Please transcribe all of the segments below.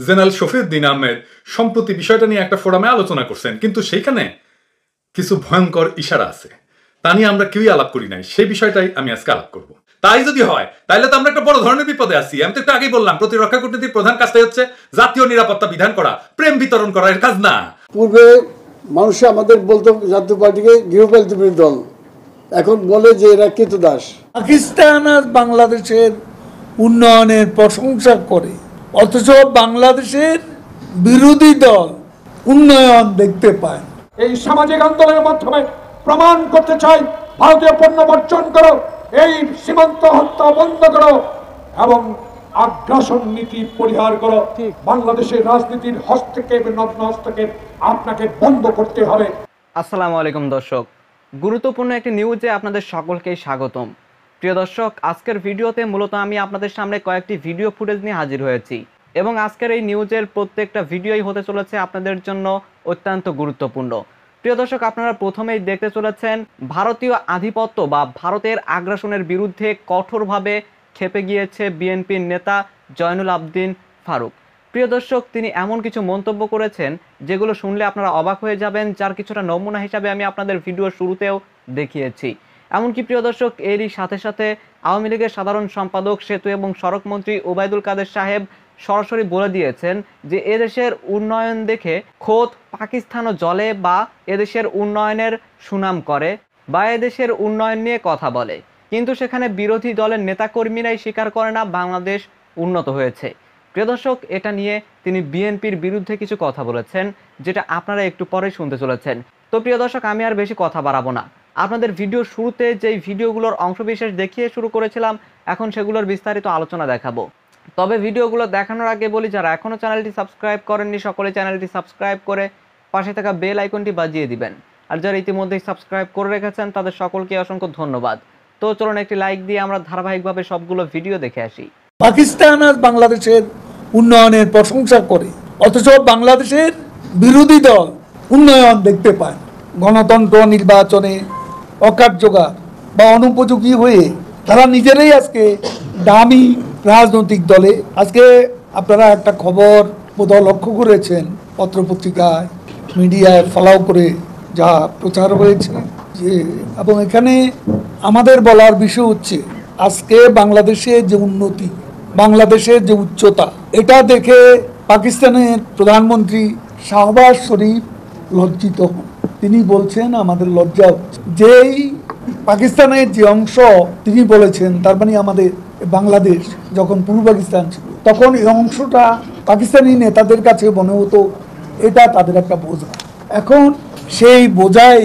General Shafiuddin Ahmed সম্প্রতি বিষয়টা নিয়ে একটা ফোরামে আলোচনা করছেন, কিন্তু সেইখানে কিছু ভয়ঙ্কর ইশারা আছে, তা নিয়ে আমরা কেউই আলাপ করি নাই। সেই বিষয়টাই আমি আজকে আলাপ করব। তাই যদি হয় তাহলে তো আমরা একটা বড় ধরনের বিপদে আছি। আমি তো একটু আগেই বললাম, প্রতিরক্ষা কূটনীতির প্রধান কাজটাই হচ্ছে জাতীয় নিরাপত্তা বিধান করা, প্রেম বিতরণ করা, এর কাজ না। পূর্বে মানুষ আমাদের বলতো জাতীয় পার্টিকে গৃহপালিত বিরোধী দল, এখন বলে যে এরা কৃতদাস। পাকিস্তান আর বাংলাদেশের উন্নয়নের প্রশংসা করে, অথচ বাংলাদেশের বিরোধী দল উন্নয়ন দেখতে পায়। এই সামাজিক আন্দোলনের মাধ্যমে প্রমাণ করতে চাই, ভারতীয় পণ্য বর্জন করো, এই সীমান্ত হত্যা বন্ধ করো এবং আগ্রাসন নীতি পরিহার করো। বাংলাদেশের রাজনীতির হস্তক্ষেপ, নগ্ন হস্তক্ষেপ আপনাকে বন্ধ করতে হবে। আসসালামু আলাইকুম দর্শক, গুরুত্বপূর্ণ একটি নিউজে আপনাদের সকলকেই স্বাগতম। প্রিয় দর্শক, আজকের ভিডিওতে মূলত আমি আপনাদের সামনে কয়েকটি ভিডিও ফুটেজ নিয়ে হাজির হয়েছি এবং আজকের এই নিউজের প্রত্যেকটা ভিডিওই হতে চলেছে আপনাদের জন্য অত্যন্ত গুরুত্বপূর্ণ। প্রিয় দর্শক, আপনারা প্রথমেই দেখতে চলেছেন ভারতীয় আধিপত্য বা ভারতের আগ্রাসনের বিরুদ্ধে কঠোরভাবে খেপে গিয়েছে বিএনপির নেতা জয়নুল আবদিন ফারুক। প্রিয় দর্শক, তিনি এমন কিছু মন্তব্য করেছেন যেগুলো শুনলে আপনারা অবাক হয়ে যাবেন, যার কিছুটা নমুনা হিসাবে আমি আপনাদের ভিডিওর শুরুতেও দেখিয়েছি। এমনকি প্রিয় দর্শক, এরই সাথে সাথে আওয়ামী লীগের সাধারণ সম্পাদক, সেতু এবং সড়ক মন্ত্রী ওবায়দুল কাদের সাহেব সরাসরি বলে দিয়েছেন যে এদেশের উন্নয়ন দেখে খোদ পাকিস্তানও জ্বলে বা এদেশের উন্নয়নের সুনাম করে বা এদেশের উন্নয়ন নিয়ে কথা বলে, কিন্তু সেখানে বিরোধী দলের নেতাকর্মীরাই স্বীকার করে না বাংলাদেশ উন্নত হয়েছে। প্রিয় দর্শক, এটা নিয়ে তিনি বিএনপির বিরুদ্ধে কিছু কথা বলেছেন, যেটা আপনারা একটু পরেই শুনতে চলেছেন। তো প্রিয় দর্শক, আমি আর বেশি কথা বাড়াবো না। আপনাদের ভিডিও শুরুতে যেই ভিডিওগুলোর অংশবিশেষ দেখিয়ে শুরু করেছিলাম, এখন সেগুলোর বিস্তারিত আলোচনা দেখাবো। তবে ভিডিওগুলো দেখানোর আগে বলি, যারা এখনও চ্যানেলটি সাবস্ক্রাইব করেননি সকলে চ্যানেলটি সাবস্ক্রাইব করে পাশে থাকা বেল আইকনটি বাজিয়ে দিবেন, আর যারা ইতিমধ্যেই সাবস্ক্রাইব করে রেখেছেন তাদের সকলকে অসংখ্য ধন্যবাদ। তো চলুন একটি লাইক দিয়ে আমরা ধারাবাহিকভাবে সবগুলো ভিডিও দেখে আসি। পাকিস্তান আর বাংলাদেশের উন্নয়নের প্রশংসা করে, অথচ বাংলাদেশের বিরোধী দল উন্নয়ন দেখতে পায়। গণতন্ত্র নির্বাচনে অকার্যকর বা অনুপযোগী হয়ে তারা নিজেরাই আজকে দামি রাজনৈতিক দলে। আজকে আপনারা একটা খবর বোধহয় লক্ষ্য করেছেন, পত্রপত্রিকায় মিডিয়ায় ফলাও করে যা প্রচার হয়েছে যে, এবং এখানে আমাদের বলার বিষয় হচ্ছে আজকে বাংলাদেশের যে উন্নতি, বাংলাদেশের যে উচ্চতা, এটা দেখে পাকিস্তানের প্রধানমন্ত্রী শাহবাজ শরীফ লজ্জিত হন। তিনি বলছেন আমাদের লজ্জা হচ্ছে। যেই পাকিস্তানের যে অংশ তিনি বলেছেন, তার মানে আমাদের বাংলাদেশ যখন পূর্ব পাকিস্তান ছিল, তখন এই অংশটা পাকিস্তানি নেতাদের কাছে মনে হতো এটা তাদের একটা বোঝা। এখন সেই বোঝাই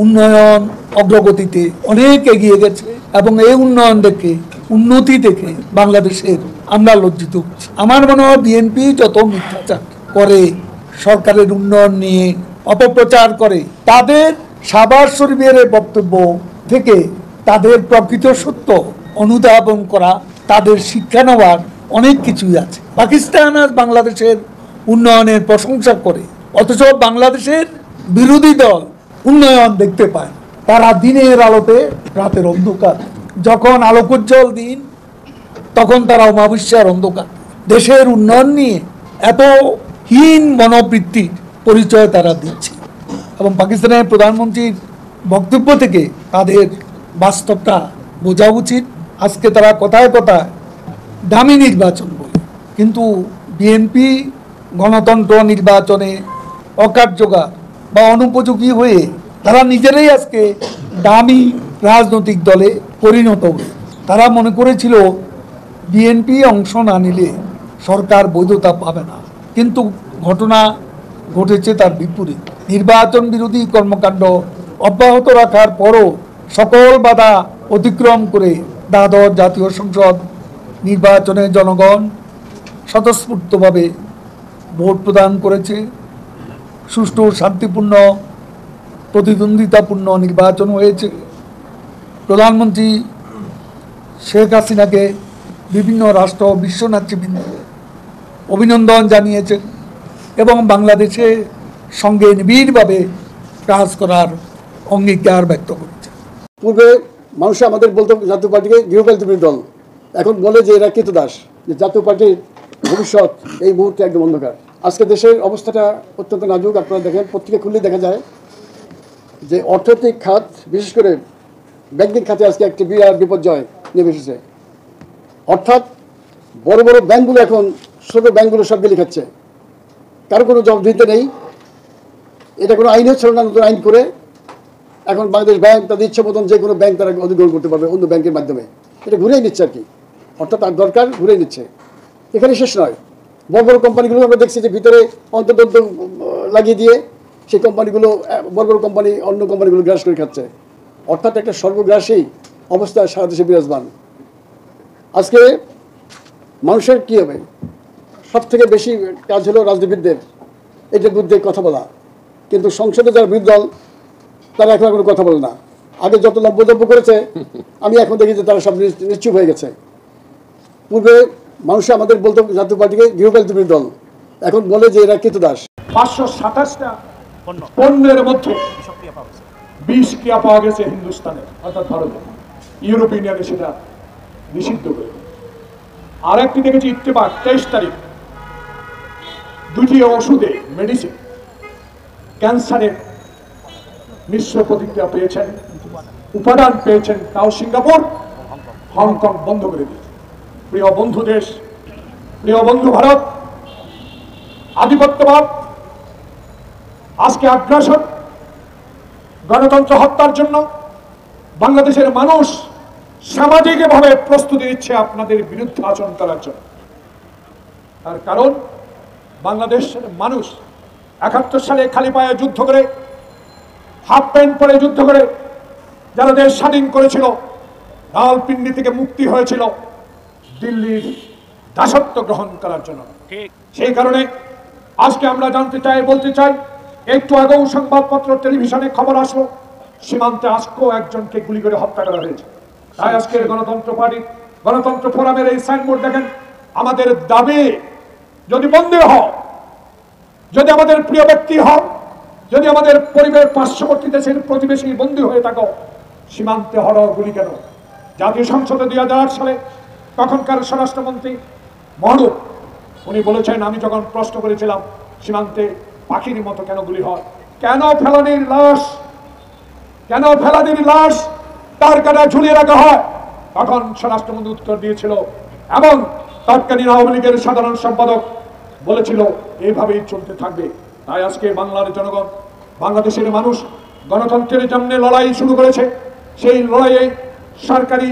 উন্নয়ন অগ্রগতিতে অনেক এগিয়ে গেছে এবং এই উন্নয়ন দেখে, উন্নতি দেখে বাংলাদেশের আমরা লজ্জিত হচ্ছি। আমার মনে হয় বিএনপি যত মিথ্যাচার করে, সরকারের উন্নয়ন নিয়ে অপপ্রচার করে, তাদের শাহবাজ শরীফের বক্তব্য থেকে তাদের প্রকৃত সত্য অনুধাবন করা, তাদের শিক্ষা নেওয়ার অনেক কিছুই আছে। পাকিস্তান আর বাংলাদেশের উন্নয়নের প্রশংসা করে, অথচ বাংলাদেশের বিরোধী দল উন্নয়ন দেখতে পায়। তারা দিনের আলোতে রাতের অন্ধকার, যখন আলোকোজ্জ্বল দিন তখন তারা অমাবস্যার অন্ধকার। দেশের উন্নয়ন নিয়ে এত হীন মনোবৃত্তির পরিচয় তারা দিচ্ছে এবং পাকিস্তানের প্রধানমন্ত্রীর বক্তব্য থেকে তাদের বাস্তবটা বোঝা উচিত। আজকে তারা কথায় কথায় দামি নির্বাচন বলে, কিন্তু বিএনপি গণতন্ত্র নির্বাচনে অকার্যকর বা অনুপযোগী হয়ে তারা নিজেরাই আজকে দামি রাজনৈতিক দলে পরিণত হয়ে তারা মনে করেছিল বিএনপি অংশ না নিলে সরকার বৈধতা পাবে না, কিন্তু ঘটনা ঘটেছে তার বিপরীত। নির্বাচন বিরোধী কর্মকাণ্ড অব্যাহত রাখার পরও সকল বাধা অতিক্রম করে দ্বাদশ জাতীয় সংসদ নির্বাচনে জনগণ স্বতঃস্ফূর্তভাবে ভোট প্রদান করেছে। সুষ্ঠু, শান্তিপূর্ণ, প্রতিদ্বন্দ্বিতাপূর্ণ নির্বাচন হয়েছে। প্রধানমন্ত্রী শেখ হাসিনাকে বিভিন্ন রাষ্ট্র, বিশ্ব নেতৃবৃন্দ অভিনন্দন জানিয়েছেন এবং বাংলাদেশের সঙ্গে নিবিড়ভাবে কাজ করার অঙ্গীকার ব্যক্ত করেছে। পূর্বে মানুষ আমাদের বলতো জাতীয় পার্টিকে গৃহপালিত বিরোধী দল, এখন বলে যে এরা কৃতদাস, যে জাতীয় পার্টির ভবিষ্যৎ এই মুহূর্তে একদম অন্ধকার। আজকে দেশের অবস্থাটা অত্যন্ত নাজুক। আপনারা দেখেন, পত্রিকা খুললে দেখা যায় যে অর্থনৈতিক খাত, বিশেষ করে ব্যাংকিং খাতে আজকে একটি বিরাট বিপর্যয় নেমে এসেছে। অর্থাৎ বড় বড় ব্যাংকগুলো এখন ছোট ব্যাংকগুলো সব গেলে খাচ্ছে, কারো কোনো জবাবদিহিতা নেই। এটা কোনো আইনও ছিল না, নতুন আইন করে এখন বাংলাদেশ ব্যাংক তাদের ইচ্ছা মতন যে কোনো ব্যাংক তারা অধিগ্রহণ করতে পারবে অন্য ব্যাংকের মাধ্যমে। এটা ঘুরেই নিচ্ছে আর কি, অর্থাৎ তার দরকার ঘুরেই নিচ্ছে। এখানে শেষ নয়, বড় বড় কোম্পানিগুলো আমরা দেখছি যে ভিতরে অন্তর্দ্বন্দ্ব লাগিয়ে দিয়ে সেই কোম্পানিগুলো, বড় বড় কোম্পানি অন্য কোম্পানিগুলো গ্রাস করে খাচ্ছে। অর্থাৎ একটা সর্বগ্রাসী অবস্থা সারা দেশে বিরাজমান। আজকে মানুষের কী হবে, সব থেকে বেশি কাজ হলো রাজনীতিবিদদের এটার বিরুদ্ধে কথা বলা, কিন্তু সংসদে যারা বিরোধী দল তারা এখন কোনো কথা বলে না। আগে যত লব্যদব্য করেছে আমি এখন দেখি যে তারা সব নিশ্চুপ হয়ে গেছে। পূর্বে মানুষ আমাদের বলতো জাতীয় পার্টিকে গৃহপালিত বিরোধী দল, এখন বলে যে এরা কৃতদাস। 527টা পণ্যের মধ্যে বিষক্রিয়া পাওয়া গেছে হিন্দুস্তানে, অর্থাৎ ভারতে। ইউরোপিয়ান ইউনিয়নে সেটা নিষিদ্ধ করে। আর একটি দেখেছি ইত্তেফাক 23 তারিখ, দুটি ওষুধে মেডিসিন ক্যান্সারের মিশ্র প্রতিক্রিয়া পেয়েছেন, উপাদান পেয়েছেন, তাও সিঙ্গাপুর হংকং বন্ধ করে দিয়েছে। প্রিয় বন্ধু দেশ, প্রিয় বন্ধু ভারত, আধিপত্যবাদ আজকে আগ্রাসন, গণতন্ত্র হত্যার জন্য বাংলাদেশের মানুষ সামাজিকভাবে প্রস্তুতি নিচ্ছে আপনাদের বিরুদ্ধে আচরণ করার জন্য। তার কারণ বাংলাদেশের মানুষ 71 সালে খালি পায়ে যুদ্ধ করে, হাফ প্যান্ট পরে যুদ্ধ করে যারা দেশ স্বাধীন করেছিল, রাওয়ালপিন্ডি থেকে মুক্তি হয়েছিল দিল্লির দাসত্ব গ্রহণ করার জন্য। সেই কারণে আজকে আমরা জানতে চাই, বলতে চাই, একটু আগেও সংবাদপত্র টেলিভিশনে খবর আসলো সীমান্তে আজকেও একজনকে গুলি করে হত্যা করা হয়েছে। তাই আজকের গণতন্ত্র পার্টি, গণতন্ত্র ফোরামের এই সাইনবোর্ড দেখেন, আমাদের দাবি যদি বন্দী হও, যদি আমাদের প্রিয় ব্যক্তি হও, যদি আমাদের পরিবার পার্শ্ববর্তী দেশের প্রতিবেশী বন্দী হয়ে থাকো, সীমান্তে হর গুলি কেন? জাতীয় সংসদে 2008 সালে তখনকার স্বরাষ্ট্রমন্ত্রী মহরুফ উনি বলেছেন, আমি যখন প্রশ্ন করেছিলাম সীমান্তে পাখির মতো কেন গুলি হয়, কেন ফেলানির লাশ তার কাটা ঝুলিয়ে রাখা হয়, তখন স্বরাষ্ট্রমন্ত্রী উত্তর দিয়েছিল এবং তৎকালীন আওয়ামী লীগের সাধারণ সম্পাদক বলেছিল এইভাবেই চলতে থাকবে। তাই আজকে বাংলার জনগণ, বাংলাদেশের মানুষ গণতন্ত্রের জন্য লড়াই শুরু করেছে। সেই লড়াইয়ে সরকারি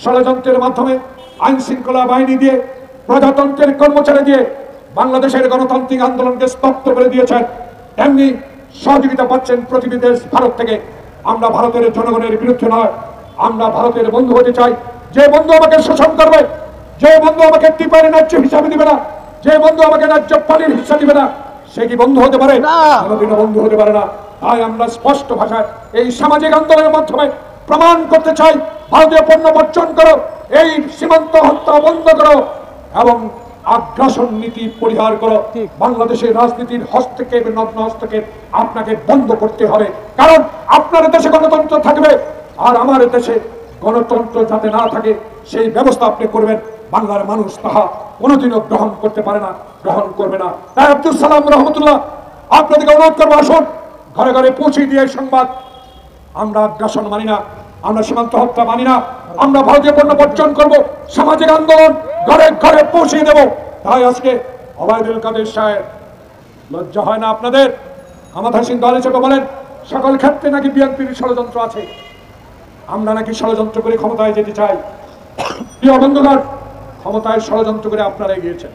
ষড়যন্ত্রের মাধ্যমে, আইন শৃঙ্খলা বাহিনী দিয়ে, প্রজাতন্ত্রের কর্মচারী দিয়ে বাংলাদেশের গণতান্ত্রিক আন্দোলনকে স্তব্ধ করে দিয়েছেন। এমনি সহযোগিতা পাচ্ছেন প্রতিবেশী দেশ ভারত থেকে। আমরা ভারতের জনগণের বিরুদ্ধে নয়, আমরা ভারতের বন্ধু হতে চাই। যে বন্ধু আমাকে শোষণ করবে, যে বন্ধু আমাকে টিপারে ন্যায্য হিসাবে দিবে না, যে বন্ধু আমাকে ন্যায্য পানির হিসাব দিবে না, সে কি বন্ধু হতে পারে? কোনোদিনও বন্ধু হতে পারে না। তাই আমরা স্পষ্ট ভাষায় এই সামাজিক আন্দোলনের মাধ্যমে প্রমাণ করতে চাই, ভারতীয় পণ্য বর্জন করো, এই সীমান্ত হত্যা বন্ধ করো এবং আগ্রাসন নীতি পরিহার করো। বাংলাদেশের রাজনীতির হস্তক্ষেপ, নগ্ন হস্তক্ষেপ আপনাকে বন্ধ করতে হবে। কারণ আপনার দেশে গণতন্ত্র থাকবে আর আমার দেশে গণতন্ত্র যাতে না থাকে সেই ব্যবস্থা আপনি করবেন। বাংলার মানুষ তাহা কোনোদিনও গ্রহণ করতে পারে না, গ্রহণ করবে না। তাই আব্দুল সালাম রহমতুল্লাহ আপনাদেরকে অনুরোধ করবো, আসুন ঘরে ঘরে পৌঁছে দিয়ে সংবাদ, আমরা আগ্রাসন মানি না, আমরা সীমান্ত হত্যা মানি না, আমরা ভারতীয় পণ্য বর্জন করবো, সামাজিক আন্দোলন ঘরে ঘরে পৌঁছে দেব। তাই আজকে ওবায়দুল কাদের সাহেব, লজ্জা হয় না আপনাদের? আমাদের হাসিন দলে ছোট বলেন সকল ক্ষেত্রে নাকি বিএনপির ষড়যন্ত্র আছে, আমরা নাকি ষড়যন্ত্র করে ক্ষমতায় যেতে চাই। প্রিয় বন্ধুগণ, ক্ষমতায় ষড়যন্ত্র করে আপনারা গিয়েছেন,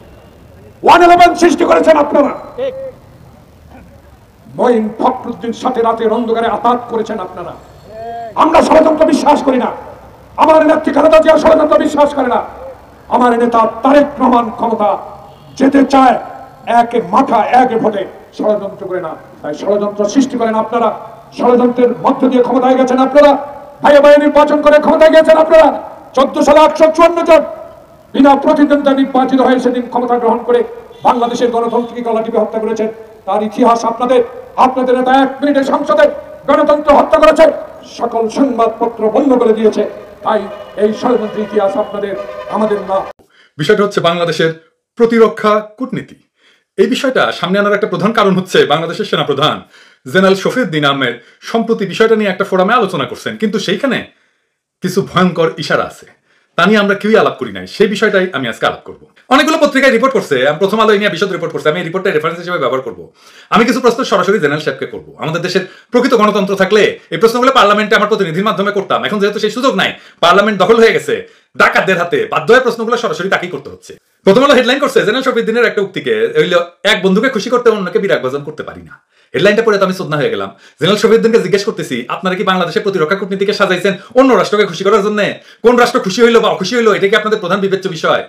111 সৃষ্টি করেছেন আপনারা, মঈন ফখরুদ্দিন সাথে রাতের অন্ধকারে আঘাত করেছেন আপনারা। আমরা ষড়যন্ত্র বিশ্বাস করি না, আমার নেত্রী খালেদা জিয়া ষড়যন্ত্র বিশ্বাস করে না, আমার নেতা তারেক রহমান ক্ষমতা যেতে চায় একে মাথা একে ভোটে, ষড়যন্ত্র করে না। তাই ষড়যন্ত্র সৃষ্টি করেন আপনারা, ষড়যন্ত্রের মধ্য দিয়ে ক্ষমতায় গেছেন আপনারা, ভাইয়ে ভাইয়ে নির্বাচন করে ক্ষমতায় গেছেন আপনারা। 14 সালে 854 জন বিনা প্রতিদ্বন্দ্বিতা নির্বাচিত হয়ে সেদিন ক্ষমতা গ্রহণ করে বাংলাদেশের গণতন্ত্রকে গলা টিপে হত্যা করেছেন। তার ইতিহাস আপনাদের নেতা 1 মিনিটে সংসদে গণতন্ত্র হত্যা করেছে, সকল সংবাদপত্র বন্ধ করে দিয়েছে। তাই এই ষড়যন্ত্র ইতিহাস আপনাদের, আমাদের না। বিষয়টা হচ্ছে বাংলাদেশের প্রতিরক্ষা কূটনীতি এই বিষয়টা সামনে আনার একটা প্রধান কারণ হচ্ছে বাংলাদেশের সেনাপ্রধান জেনারেল শফিউদ্দিন আহমেদ সম্প্রতি বিষয়টা নিয়ে একটা ফোরামে আলোচনা করছেন, কিন্তু সেইখানে কিছু ভয়ঙ্কর ইশারা আছে, তা নিয়ে আমরা কেউই আলাপ করি নাই। সেই বিষয়টাই আমি আজকে আলাপ করবো। অনেকগুলো পত্রিকায় রিপোর্ট করছে, প্রথম আলো এই নিয়ে বিশদ রিপোর্ট করছে, আমি এই রিপোর্টটা রেফারেন্স হিসেবে ব্যবহার করবো। আমি কিছু প্রশ্ন সরাসরি জেনারেল সাহেবকে করবো। আমাদের দেশের প্রকৃত গণতন্ত্র থাকলে এই প্রশ্নগুলো পার্লামেন্টে আমার প্রতিনিধির মাধ্যমে করতাম। এখন যেহেতু সেই সুযোগ নাই, পার্লামেন্ট দখল হয়ে গেছে, ডাকাতদের হাতে বাধ্য হয়ে প্রশ্নগুলো সরাসরি তাকেই করতে হচ্ছে। প্রথম আলো হেডলাইন করছে জেনারেল শফিউদ্দিনের একটা উক্তিকে, এক বন্ধুকে খুশি করতে অন্যকে বিরাগ বাজন করতে পারি না। হেডলাইনটা পড়ে তো আমি শ্রদ্ধা হয়ে গেলাম। জেনারেল শফিউদ্দিনকে জিজ্ঞেস করতেছি, আপনারা কি বাংলাদেশের প্রতিরক্ষা কূটনীতিকে সাজাইছেন অন্য রাষ্ট্রকে খুশি করার জন্য? কোন রাষ্ট্র খুশি হইলো বা অখুশি হইলো, এটা কি আপনাদের প্রধান বিবেচ্য বিষয়?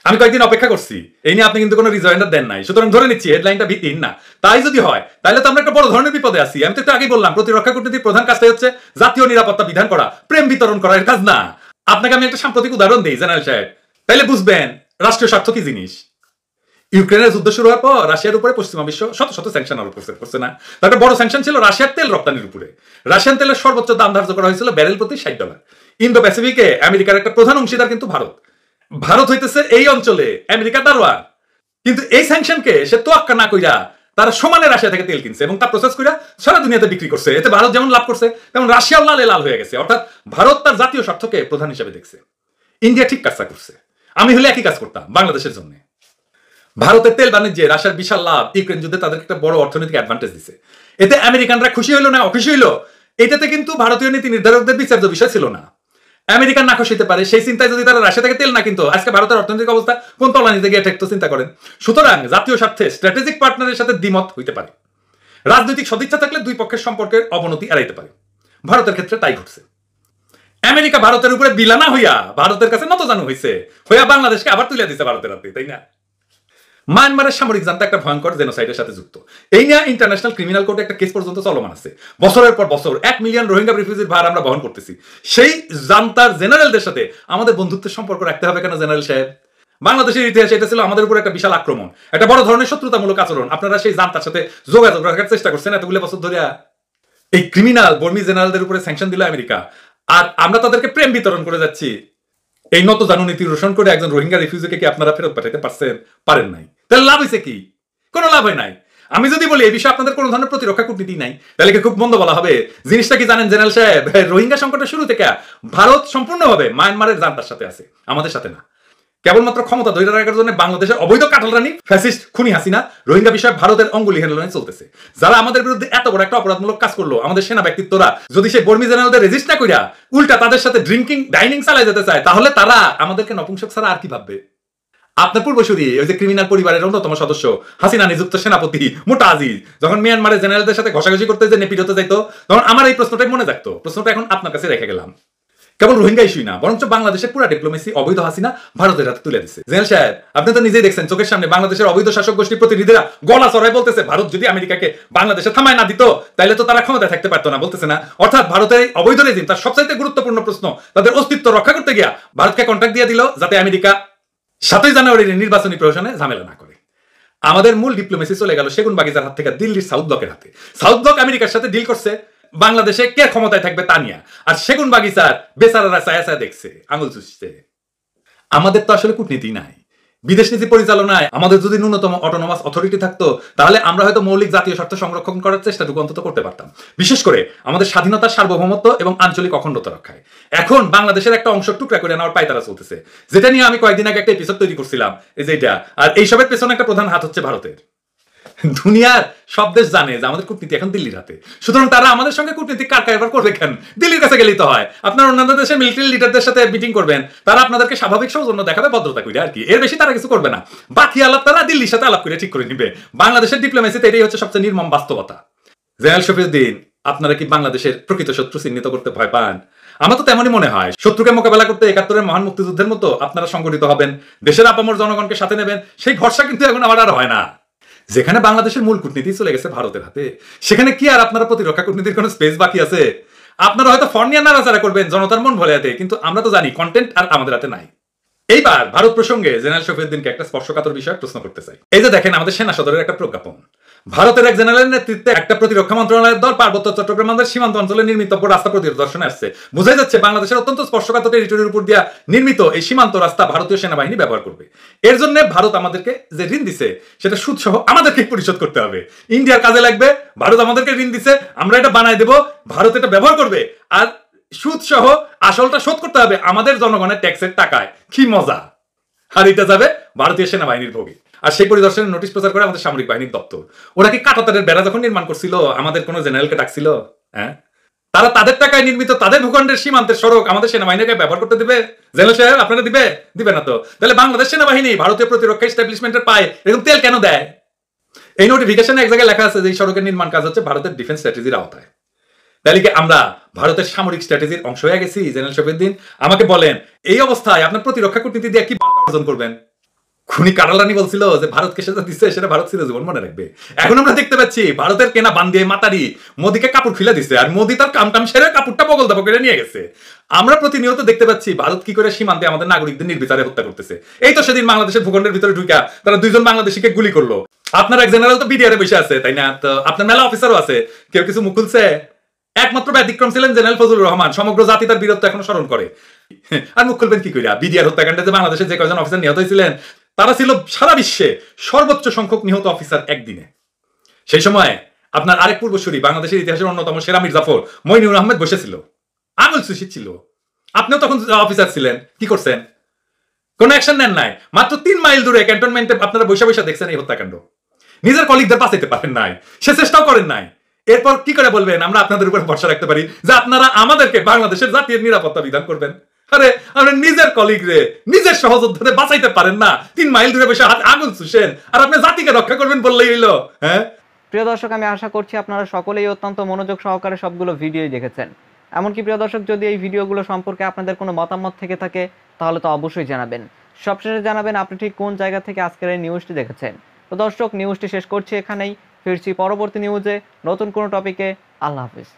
আমি কয়েকদিন অপেক্ষা করছি, এই নিয়ে আপনি কিন্তু কোনো রিজয়েন্ডার দেন নাই, সুতরাং ধরে নিচ্ছি হেডলাইনটা ভিত্তিহীন না। তাই যদি হয় তাহলে তো আমরা একটা বড় ধরনের বিপদে আছি। আমি তো একটু আগেই বললাম, প্রতিরক্ষা কূটনীতির প্রধান কাজটাই হচ্ছে জাতীয় নিরাপত্তা বিধান করা, প্রেম বিতরণ করা, এর কাজ না। আপনাকে আমি একটা সাম্প্রতিক উদাহরণ দিই জেনারেল সাহেব, তাইলে বুঝবেন রাষ্ট্রীয় স্বার্থ কি জিনিস। ইউক্রেনের যুদ্ধ শুরু হওয়ার পর রাশিয়ার উপরে পশ্চিমা বিশ্ব শত শত স্যাংশন আরোপ করছে না? তার বড় স্যাংশন ছিল রাশিয়ার তেল রপ্তানির উপরে। রাশিয়ান তেলের সর্বোচ্চ দাম ধার্য করা হয়েছিল ব্যারেল প্রতি $60। ইন্দো প্যাসিফিকে আমেরিকার একটা প্রধান অংশীদার কিন্তু ভারত। ভারত হইতেছে এই অঞ্চলে আমেরিকার দারোয়ান, কিন্তু এই স্যাংশনকে সে তোয়াক্কা না কইরা তারা সমানে রাশিয়া থেকে তেল কিনছে এবং তা প্রসেস কইরা সারা দুনিয়াতে বিক্রি করছে। এতে ভারত যেমন লাভ করছে তেমন রাশিয়াও লালে লাল হয়ে গেছে। অর্থাৎ ভারত তার জাতীয় স্বার্থকে প্রধান হিসেবে দেখছে। ইন্ডিয়া ঠিক কাজটা করছে। আমি হলে একই কাজ করতাম বাংলাদেশের জন্য। ভারতের তেল বাণিজ্যে রাশিয়ার বিশাল লাভ ইউক্রেন যুদ্ধে তাদের একটা বড় অর্থনৈতিক অ্যাডভান্টেজ দিছে। এতে আমেরিকানরা খুশি হইলো না অখুশি হইলো, এটাতে কিন্তু ভারতীয় নীতি নির্ধারকদের বিচার্য বিষয় ছিল না। আমেরিকান না খুশি হতে পারে, সেই চিন্তায় যদি তারা রাশিয়া থেকে তেল না কিনতো, আজকে ভারতের অর্থনৈতিক অবস্থা কোন তলানিতে গিয়ে ঠেকতো চিন্তা করেন। সুতরাং জাতীয় স্বার্থে স্ট্র্যাটেজিক পার্টনারের সাথে দ্বিমত হইতে পারে। রাজনৈতিক সদিচ্ছা থাকলে দুই পক্ষের সম্পর্কের অবনতি এড়াইতে পারে। ভারতের ক্ষেত্রে তাই ঘটছে। আমেরিকা ভারতের উপরে বিলানা হইয়া ভারতের কাছে নতজানু হইছে, হইয়া বাংলাদেশকে আবার তুলে দিছে ভারতের হাতে, তাই না? মায়ানমারের সামরিক জান্তা একটা ভয়ঙ্কর জেনোসাইডের সাথে যুক্ত। এই নিয়ে ইন্টারন্যাশনাল ক্রিমিনাল কোর্টে একটা কেস পর্যন্ত চলমান আছে। বছরের পর বছর 1 মিলিয়ন রোহিঙ্গা রিফিউজির ভার আমরা বহন করতেছি। সেই জান্তার জেনারেলদের সাথে আমাদের বন্ধুত্বের সম্পর্ক রাখতে হবে কেন জেনারেল সাহেব? বাংলাদেশের ইতিহাসে এটা ছিল আমাদের উপর একটা বিশাল আক্রমণ, একটা বড় ধরনের শত্রুতামূলক আচরণ। আপনারা সেই জান্তার সাথে যোগাযোগ রাখার চেষ্টা করছেন এতগুলো বছর ধরে। এই ক্রিমিনাল বর্মি জেনারেলদের উপরে স্যাংশন দিল আমেরিকা, আর আমরা তাদেরকে প্রেম বিতরণ করে যাচ্ছি। এই নতজানু নীতি রোশন করে একজন রোহিঙ্গা রিফিউজিকে কি আপনারা ফেরত পাঠাতে পারেন নাই? তাহলে লাভ হয়েছে কি? কোনো লাভ হয় নাই। আমি যদি বলি এই বিষয়ে আপনাদের কোনো ধরনের প্রতিরক্ষা কূটনীতি নাই, তাহলে কি খুব মন্দ বলা হবে? জিনিসটা কি জানেন জেনারেল সাহেব? রোহিঙ্গা সংকটের শুরু থেকে ভারত সম্পূর্ণভাবে মায়ানমারের জান্তার সাথে আছে, আমাদের সাথে না। কেবলমাত্র ক্ষমতা ধরে রাখার জন্য বাংলাদেশের অবৈধ কাটাল রানী ফ্যাসিস্ট খুনি হাসিনা রোহিঙ্গা বিষয়ে ভারতের অঙ্গুলি হেলনে চলতেছে। যারা আমাদের বিরুদ্ধে এত বড় একটা অপরাধমূলক কাজ করলো, আমাদের সেনা ব্যক্তিত্বরা যদি সেই বর্মি জেনারেলদের রেজিস্ট না কইরা উল্টা তাদের সাথে ডাইনিং চালায় যেতে চায়, তাহলে তারা আমাদেরকে নপুংসক ছাড়া আর কি ভাববে? আপনার পূর্বসূরি ওই যে ক্রিমিনাল পরিবারের অন্যতম সদস্য হাসিনা নিযুক্ত সেনাপতি মোটা আজিজ যখন মিয়ানমারের জেনারেলদের সাথে ঘষাঘষি করতে যে নেপিত যাইতো, তখন আমার এই প্রশ্নটাই মনে থাকতো। প্রশ্নটা এখন আপনার কাছে রেখে গেলাম। কেবল রোহিঙ্গা ইস্যুই না, বরঞ্চ বাংলাদেশের পুরা ডিপ্লোমেসি অবৈধ হাসিনা ভারতের হাতে তুলে দিচ্ছে। জেনারেল সাহেব, আপনি তো নিজেই দেখছেন চোখের সামনে বাংলাদেশের অবৈধ শাসক গোষ্ঠীর প্রতিনিধিরা গলা চড়াই বলতেছে ভারত যদি আমেরিকাকে বাংলাদেশে থামায় না দিত তাহলে তো তারা ক্ষমতায় থাকতে পারতো না, বলতেছে না? অর্থাৎ ভারতের এই অবৈধ রেজিম তার সবচাইতে গুরুত্বপূর্ণ প্রশ্ন তাদের অস্তিত্ব রক্ষা করতে গিয়া ভারতকে কন্ট্রাক্ট দিয়ে দিল যাতে আমেরিকা 7ই জানুয়ারির নির্বাচনী প্রহসনে ঝামেলা না করে। আমাদের মূল ডিপ্লোমেসি চলে গেল সেগুন বাগিচার হাত থেকে দিল্লির সাউথ ব্লকের হাতে। সাউথ ব্লক আমেরিকার সাথে ডিল করছে বাংলাদেশে কে ক্ষমতায় থাকবে তা নিয়ে, আর সেগুন বাগিচার বেচারারা ছায়া ছায়া দেখছে, আঙুল চুষছে। আমাদের তো আসলে কূটনীতি নাই, বিদেশ নীতি পরিচালনায় আমাদের যদি ন্যূনতম অটোনমাস অথরিটি থাকতো তাহলে আমরা হয়তো মৌলিক জাতীয় স্বার্থ সংরক্ষণ করার চেষ্টাটুকু অন্তত করতে পারতাম, বিশেষ করে আমাদের স্বাধীনতার সার্বভৌমত্ব এবং আঞ্চলিক অখণ্ডতা রক্ষায়। এখন বাংলাদেশের একটা অংশ টুকরা করে নেওয়ার পায়তারা চলতেছে, যেটা নিয়ে আমি কয়েকদিন আগে একটা এপিসোড তৈরি করছিলাম, এই যে এটা। আর এইসবের পেছনে একটা প্রধান হাত হচ্ছে ভারতের। দুনিয়ার সব দেশ জানে যে আমাদের কূটনীতি এখন দিল্লির হাতে, সুতরাং তারা আমাদের সঙ্গে কূটনীতি কারবার করবে কেন? দিল্লির কাছে গেলেই তো হয়। আপনার অন্যান্য দেশের মিলিটারি লিডারদের সাথে মিটিং করবেন, তারা আপনাদেরকে স্বাভাবিক সৌজন্য দেখাবে, ভদ্রতা করে, আর কি। এর বেশি তারা কিছু করবে না। বাকি আলাপ তারা দিল্লির সাথে আলাপ করে ঠিক করে নিবে। বাংলাদেশের ডিপ্লোমেসিতে এটাই হচ্ছে সবচেয়ে নির্মম বাস্তবতা। জেনারেল শফিউদ্দিন, আপনারা কি বাংলাদেশের প্রকৃত শত্রু চিহ্নিত করতে ভয় পান? আমার তো তেমনই মনে হয়। শত্রুকে মোকাবেলা করতে 71-এর মহান মুক্তিযুদ্ধের মতো আপনারা সংগঠিত হবেন, দেশের আপামর জনগণকে সাথে নেবেন, সেই ভরসা কিন্তু এখন আমার আর হয় না। যেখানে বাংলাদেশের মূল কূটনীতি চলে গেছে ভারতের হাতে, সেখানে কি আর আপনারা প্রতিরক্ষা কূটনীতির কোনো স্পেস বাকি আছে? আপনারা হয়তো ফর্নিয়া নাড়াচাড়া করবেন জনতার মন ভরে হাতে, কিন্তু আমরা তো জানি কন্টেন্ট আর আমাদের হাতে নাই। এইবার ভারত প্রসঙ্গে জেনারেল শফিউদ্দিনকে একটা স্পর্শকাতর বিষয় প্রশ্ন করতে চাই। এই যে দেখেন আমাদের সেনা সদরের একটা প্রজ্ঞাপন, ভারতের এক জেনারেলের নেতৃত্বে একটা প্রতিরক্ষা মন্ত্রণালয়ের দল পার্বত্য চট্টগ্রাম আমাদের সীমান্ত অঞ্চলে নির্মিত রাস্তা পরিদর্শনে আসছে। বোঝাই যাচ্ছে বাংলাদেশের অত্যন্ত স্পর্শকাতর টেরিটরির উপর দিয়া নির্মিত এই সীমান্ত রাস্তা ভারতীয় সেনাবাহিনী ব্যবহার করবে। এর জন্য ভারত আমাদেরকে যে ঋণ দিছে সেটা সুদ সহ আমাদেরকে পরিশোধ করতে হবে। ইন্ডিয়ার কাজে লাগবে, ভারত আমাদেরকে ঋণ দিছে, আমরা এটা বানায় দেব, ভারত এটা ব্যবহার করবে, আর সুদ সহ আসলটা শোধ করতে হবে আমাদের জনগণের ট্যাক্সের টাকায়। কি মজা! আর এটা যাবে ভারতীয় সেনাবাহিনীর ভোগে। আর সেই পরিদর্শনের নোটিশ প্রচার করে আমাদের সামরিক বাহিনীর দপ্তর। ওরা কি কাঁটাতারের বেড়া যখন নির্মাণ করছিল আমাদের কোন জেনারেলকে ডাকছিল? হ্যাঁ, তারা তাদের টাকায় নির্মিত তাদের ভূখণ্ডের সীমান্তের সড়ক আমাদের সেনাবাহিনীকে ব্যবহার করতে দিবে? জেনারেল সাহেব আপনারা দিবে না তো? তাহলে বাংলাদেশ সেনাবাহিনী ভারতীয় প্রতিরক্ষা এস্টাবলিশমেন্টের পায় এরকম তেল কেন দেয়? এই নোটিফিকেশনে এক জায়গায় লেখা আছে যে এই সড়কের নির্মাণ কাজ হচ্ছে ভারতের ডিফেন্স স্ট্র্যাটেজির আওতায়। তাহলে কি আমরা ভারতের সামরিক স্ট্র্যাটেজির অংশ হয়ে গেছি? জেনারেল শফিউদ্দিন আমাকে বলেন, এই অবস্থায় আপনার প্রতিরক্ষা কূটনীতি দিয়ে কি অর্জন করবেন? খুনি কারালানি বলছিল যে ভারতকে সেটা দিচ্ছে, সেটা ভারত ছিল জীবন মনে রাখবে। এখন আমরা দেখতে পাচ্ছি ভারতের কেনা বান্দিয়ে মাতারি মোদিকে কাপড় খুলে দিচ্ছে, আর মোদি তার কাম সেরে কাপড়টা বগল দাপা করে নিয়ে গেছে। আমরা প্রতিনিয়ত দেখতে পাচ্ছি ভারত কি করে সীমান্তে আমাদের নাগরিকদের নির্বিচারে হত্যা করতেছে। এই তো সেদিন বাংলাদেশের ভূখণ্ডের ভিতরে ঢুকা তারা 2 জন বাংলাদেশিকে গুলি করলো। আপনার এক জেনারেল তো বিডিআরে বসে আছে, তাই না? তো আপনার মেলা অফিসারও আছে, কেউ কিছু মুখ খুলছে? একমাত্র ব্যতিক্রম ছিলেন জেনারেল ফজলুর রহমান। সমগ্র জাতি তার বীরত্ব এখনো স্মরণ করে। আর মুখ খুলবেন কি কইরা? বিডিআর হত্যাকাণ্ডে যে বাংলাদেশের যে কয়জন অফিসার নিহত হয়েছিলেন তারা ছিল সারা বিশ্বে সর্বোচ্চ সংখ্যক নিহত অফিসার একদিনে। সেই সময় আপনার আরেক পূর্বসূরি বাংলাদেশের ইতিহাসের অন্যতম সেরা মির্জাফর মইনুর আহমেদ বসেছিল, আঙুল সুশি ছিল। আপনিও তখন অফিসার ছিলেন, কি করছেন? কোন অ্যাকশন নেন নাই। মাত্র 3 মাইল দূরে ক্যান্টনমেন্টে আপনারা বৈশা দেখছেন এই হত্যাকাণ্ড। নিজের কলিগদের বাঁচাইতে পারেন নাই, সে চেষ্টাও করেন নাই। এরপর কি করে বলবেন আমরা আপনাদের উপর ভরসা রাখতে পারি যে আপনারা আমাদেরকে বাংলাদেশের জাতীয় নিরাপত্তা বিধান করবেন? আরে আপনি নিজের কলিগরে, নিজের সহযোদ্ধাদের বাঁচাইতে পারেন না, 3 মাইল দূরে বসে হাত আগুন ছুঁছেন, আর আপনি জাতিকে রক্ষা করবেন বললেই হইলো? হ্যাঁ, প্রিয় দর্শক, আমি আশা করছি আপনারা সকলেই অত্যন্ত মনোযোগ সহকারে সবগুলো ভিডিওই দেখেছেন। এমনকি প্রিয় দর্শক, যদি এই ভিডিওগুলো সম্পর্কে আপনাদের কোনো মতামত থেকে থাকে তাহলে তো অবশ্যই জানাবেন। সবশেষে জানাবেন আপনি ঠিক কোন জায়গা থেকে আজকের এই নিউজটি দেখেছেন। তো দর্শক, নিউজটি শেষ করছি এখানেই। ফিরছি পরবর্তী নিউজে নতুন কোনো টপিকে। আল্লাহ হাফিজ।